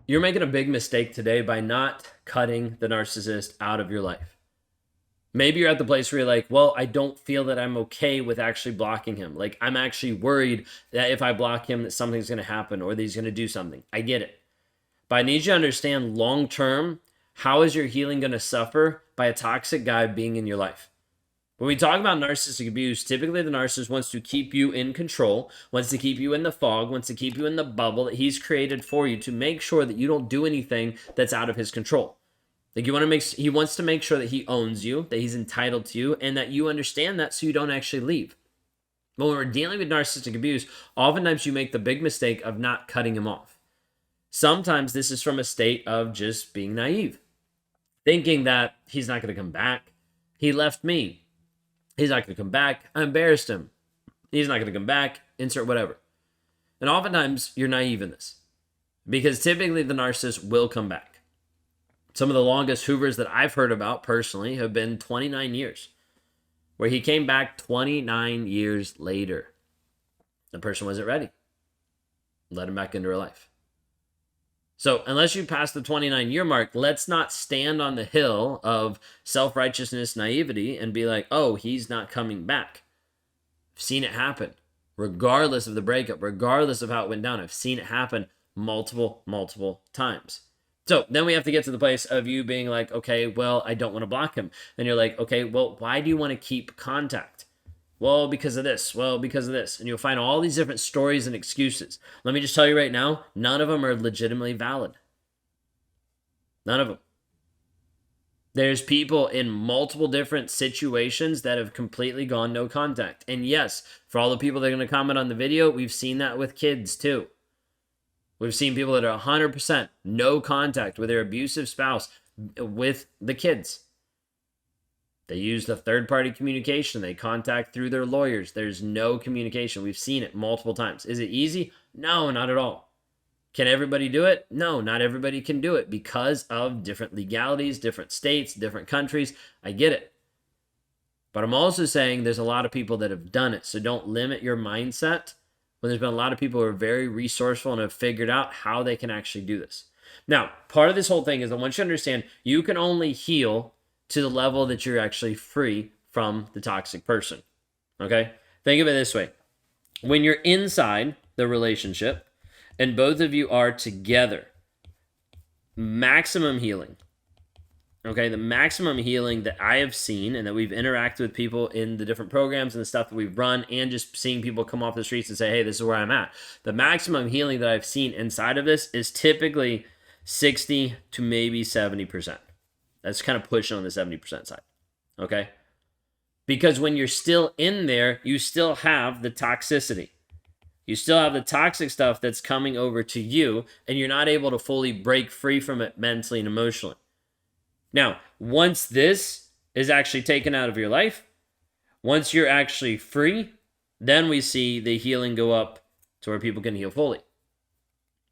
You're making a big mistake today by not cutting the narcissist out of your life. Maybe you're at the place where you're like, well, I don't feel that I'm okay with actually blocking him. Like, I'm actually worried that if I block him, that something's going to happen or that he's going to do something. I get it. But I need you to understand long term, how is your healing going to suffer by a toxic guy being in your life? When we talk about narcissistic abuse, typically the narcissist wants to keep you in control, wants to keep you in the fog, wants to keep you in the bubble that he's created for you to make sure that you don't do anything that's out of his control. Like he wants to make sure that he owns you, that he's entitled to you, and that you understand that so you don't actually leave. But when we're dealing with narcissistic abuse, oftentimes you make the big mistake of not cutting him off. Sometimes this is from a state of just being naive, thinking that he's not going to come back. He left me. He's not going to come back. I embarrassed him. He's not going to come back. Insert whatever. And oftentimes you're naive in this because typically the narcissist will come back. Some of the longest Hoovers that I've heard about personally have been 29 years, where he came back 29 years later. The person wasn't ready. Let him back into her life. So unless you pass the 29-year mark, let's not stand on the hill of self-righteousness, naivety, and be like, oh, he's not coming back. I've seen it happen, regardless of the breakup, regardless of how it went down. I've seen it happen multiple times. So then we have to get to the place of you being like, okay, well, I don't want to block him. Then you're like, okay, well, why do you want to keep contact? Well, because of this. Well, because of this. And you'll find all these different stories and excuses. Let me just tell you right now, none of them are legitimately valid. None of them. There's people in multiple different situations that have completely gone no contact. And yes, for all the people that are going to comment on the video, we've seen that with kids too. We've seen people that are 100% no contact with their abusive spouse with the kids. They use the third-party communication. They contact through their lawyers. There's no communication. We've seen it multiple times. Is it easy? No, not at all. Can everybody do it? No, not everybody can do it because of different legalities, different states, different countries. I get it. But I'm also saying there's a lot of people that have done it. So don't limit your mindset when there's been a lot of people who are very resourceful and have figured out how they can actually do this. Now, part of this whole thing is I want you to understand you can only heal to the level that you're actually free from the toxic person. Okay? Think of it this way. When you're inside the relationship and both of you are together, maximum healing. Okay, the maximum healing that I have seen and that we've interacted with people in the different programs and the stuff that we've run and just seeing people come off the streets and say, hey, this is where I'm at. The maximum healing that I've seen inside of this is typically 60 to maybe 70%. That's kind of pushing on the 70% side, okay? Because when you're still in there, you still have the toxicity. You still have the toxic stuff that's coming over to you, and you're not able to fully break free from it mentally and emotionally. Now, once this is actually taken out of your life, once you're actually free, then we see the healing go up to where people can heal fully.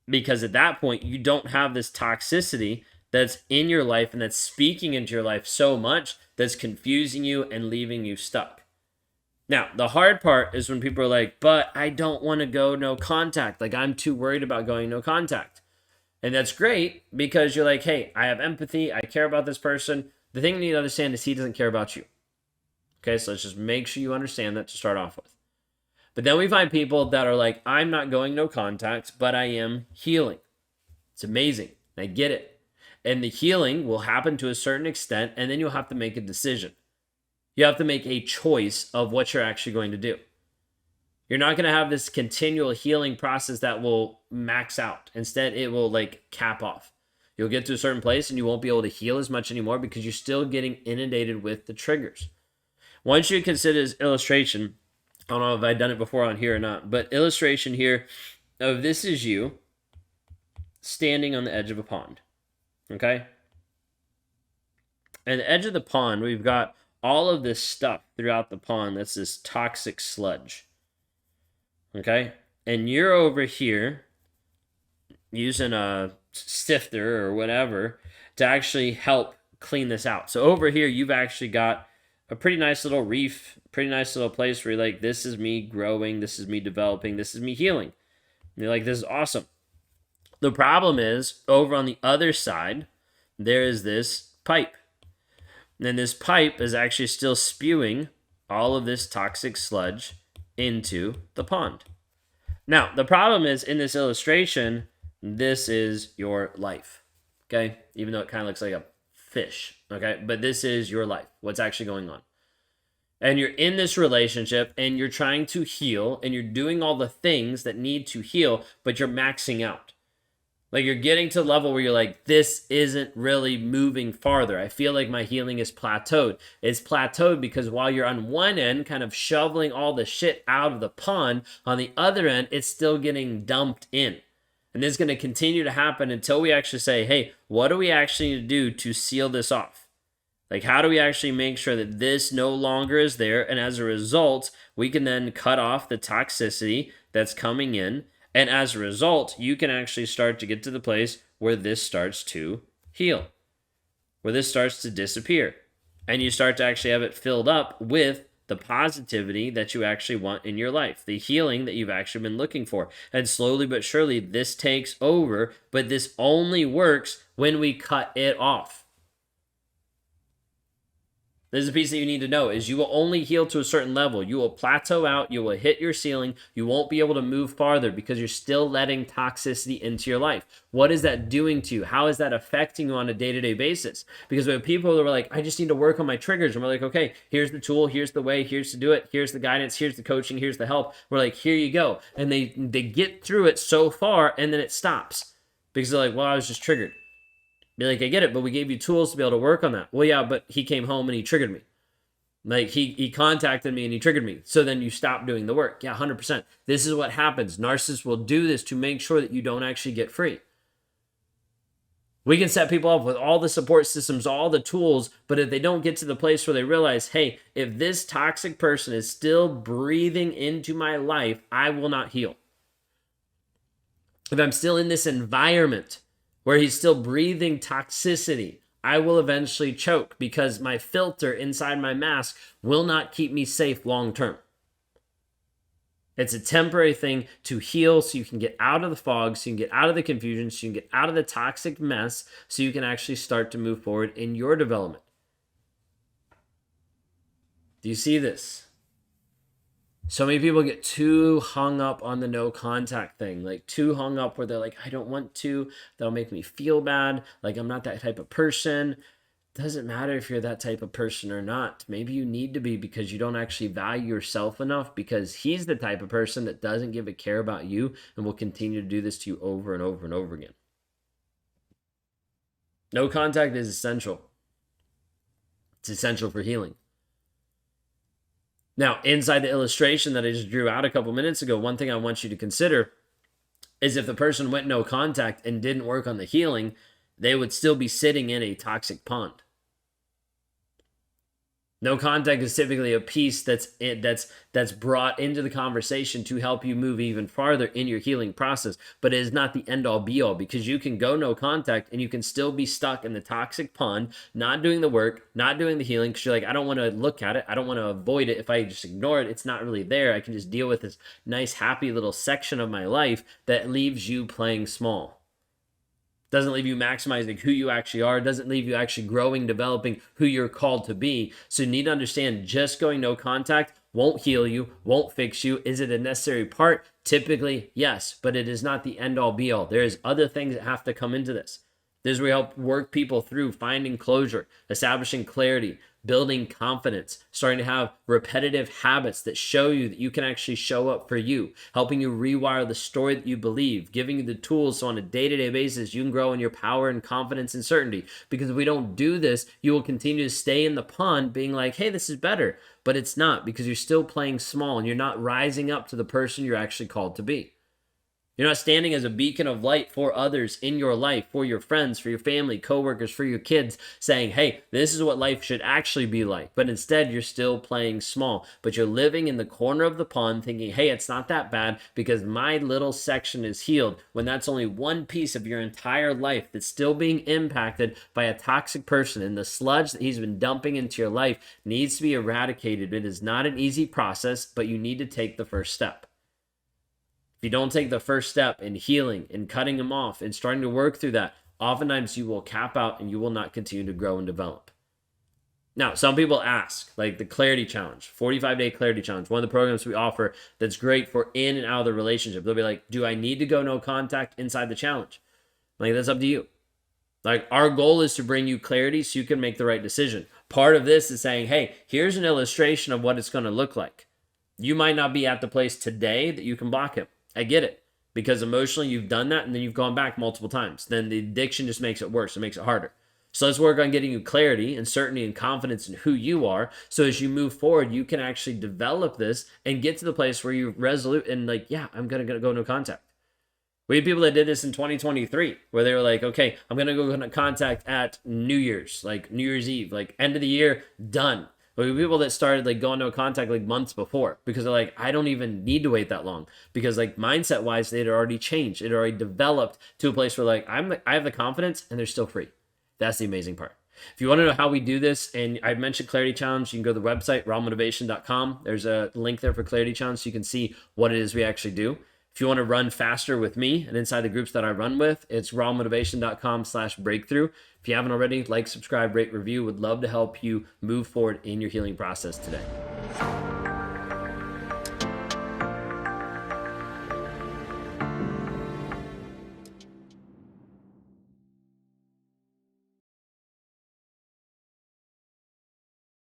Because at that point, you don't have this toxicity that's in your life and that's speaking into your life so much that's confusing you and leaving you stuck. Now, the hard part is when people are like, but I don't want to go no contact. Like, I'm too worried about going no contact. And that's great because you're like, hey, I have empathy. I care about this person. The thing you need to understand is he doesn't care about you. Okay, so let's just make sure you understand that to start off with. But then we find people that are like, I'm not going no contact, but I am healing. It's amazing. I get it. And the healing will happen to a certain extent, and then you'll have to make a decision. You have to make a choice of what you're actually going to do. You're not going to have this continual healing process that will max out. Instead, it will like cap off. You'll get to a certain place and you won't be able to heal as much anymore because you're still getting inundated with the triggers. Once you consider this illustration, I don't know if I've done it before on here or not, but illustration here of this is you standing on the edge of a pond. Okay? At the edge of the pond, we've got all of this stuff throughout the pond that's this toxic sludge. Okay? And you're over here using a sifter or whatever to actually help clean this out. So over here, you've actually got a pretty nice little reef, pretty nice little place where you're like, this is me growing, this is me developing, this is me healing. And you're like, this is awesome. The problem is, over on the other side, there is this pipe. And this pipe is actually still spewing all of this toxic sludge into the pond. Now, the problem is, in this illustration, this is your life, okay? Even though it kind of looks like a fish, okay? But this is your life, what's actually going on. And you're in this relationship and you're trying to heal and you're doing all the things that need to heal, but you're maxing out. Like, you're getting to the level where you're like, this isn't really moving farther. I feel like my healing is plateaued. It's plateaued because while you're on one end kind of shoveling all the shit out of the pond, on the other end, it's still getting dumped in. And this is going to continue to happen until we actually say, hey, what do we actually need to do to seal this off? Like, how do we actually make sure that this no longer is there? And as a result, we can then cut off the toxicity that's coming in. And as a result, you can actually start to get to the place where this starts to heal, where this starts to disappear. And you start to actually have it filled up with the positivity that you actually want in your life, the healing that you've actually been looking for. And slowly but surely, this takes over, but this only works when we cut it off. This is a piece that you need to know, is you will only heal to a certain level. You will plateau out. You will hit your ceiling. You won't be able to move farther because you're still letting toxicity into your life. What is that doing to you? How is that affecting you on a day-to-day basis? Because we have people that are like, I just need to work on my triggers. And we're like, okay, here's the tool. Here's the way. Here's to do it. Here's the guidance. Here's the coaching. Here's the help. We're like, here you go. And they get through it so far and then it stops because they're like, well, I was just triggered. Be like, I get it, but we gave you tools to be able to work on that. Well, yeah, but he came home and he triggered me. Like, he contacted me and he triggered me. So then you stop doing the work. Yeah, 100%. This is what happens. Narcissists will do this to make sure that you don't actually get free. We can set people up with all the support systems, all the tools, but if they don't get to the place where they realize, hey, if this toxic person is still breathing into my life, I will not heal. If I'm still in this environment where he's still breathing toxicity, I will eventually choke because my filter inside my mask will not keep me safe long term. It's a temporary thing to heal so you can get out of the fog, so you can get out of the confusion, so you can get out of the toxic mess, so you can actually start to move forward in your development. Do you see this? So many people get too hung up on the no contact thing, like too hung up where they're like, I don't want to, that'll make me feel bad. Like, I'm not that type of person. Doesn't matter if you're that type of person or not. Maybe you need to be because you don't actually value yourself enough, because he's the type of person that doesn't give a care about you and will continue to do this to you over and over and over again. No contact is essential. It's essential for healing. Now, inside the illustration that I just drew out a couple minutes ago, one thing I want you to consider is if the person went no contact and didn't work on the healing, they would still be sitting in a toxic pond. No contact is typically a piece that's brought into the conversation to help you move even farther in your healing process, but it is not the end all be all, because you can go no contact and you can still be stuck in the toxic pond, not doing the work, not doing the healing, because you're like, I don't want to look at it. I don't want to avoid it. If I just ignore it, it's not really there. I can just deal with this nice, happy little section of my life that leaves you playing small. Doesn't leave you maximizing who you actually are. Doesn't leave you actually growing, developing who you're called to be. So you need to understand, just going no contact won't heal you, won't fix you. Is it a necessary part? Typically, yes, but it is not the end all be all. There is other things that have to come into this. This is where we help work people through finding closure, establishing clarity, building confidence, starting to have repetitive habits that show you that you can actually show up for you, helping you rewire the story that you believe, giving you the tools so on a day-to-day basis you can grow in your power and confidence and certainty. Because if we don't do this, you will continue to stay in the pond being like, hey, this is better. But it's not, because you're still playing small and you're not rising up to the person you're actually called to be. You're not standing as a beacon of light for others in your life, for your friends, for your family, coworkers, for your kids, saying, hey, this is what life should actually be like. But instead, you're still playing small. But you're living in the corner of the pond thinking, hey, it's not that bad because my little section is healed, when that's only one piece of your entire life that's still being impacted by a toxic person. And the sludge that he's been dumping into your life needs to be eradicated. It is not an easy process, but you need to take the first step. If you don't take the first step in healing and cutting them off and starting to work through that, oftentimes you will cap out and you will not continue to grow and develop. Now, some people ask, like the clarity challenge, 45-day clarity challenge, one of the programs we offer that's great for in and out of the relationship. They'll be like, do I need to go no contact inside the challenge? Like, that's up to you. Like, our goal is to bring you clarity so you can make the right decision. Part of this is saying, hey, here's an illustration of what it's going to look like. You might not be at the place today that you can block him. I get it. Because emotionally you've done that and then you've gone back multiple times. Then the addiction just makes it worse. It makes it harder. So let's work on getting you clarity and certainty and confidence in who you are. So as you move forward, you can actually develop this and get to the place where you're resolute and like, yeah, I'm going to go no contact. We had people that did this in 2023 where they were like, okay, I'm going to go no contact at New Year's, like New Year's Eve, like end of the year, done. But we had people that started like going no contact like months before because they're like, I don't even need to wait that long because like mindset wise, they'd already changed. It already developed to a place where like, I have the confidence and they're still free. That's the amazing part. If you want to know how we do this, and I mentioned Clarity Challenge, you can go to the website, rawmotivation.com. There's a link there for Clarity Challenge so you can see what it is we actually do. If you want to run faster with me and inside the groups that I run with, it's rawmotivation.com/breakthrough. If you haven't already, like, subscribe, rate, review. Would love to help you move forward in your healing process today.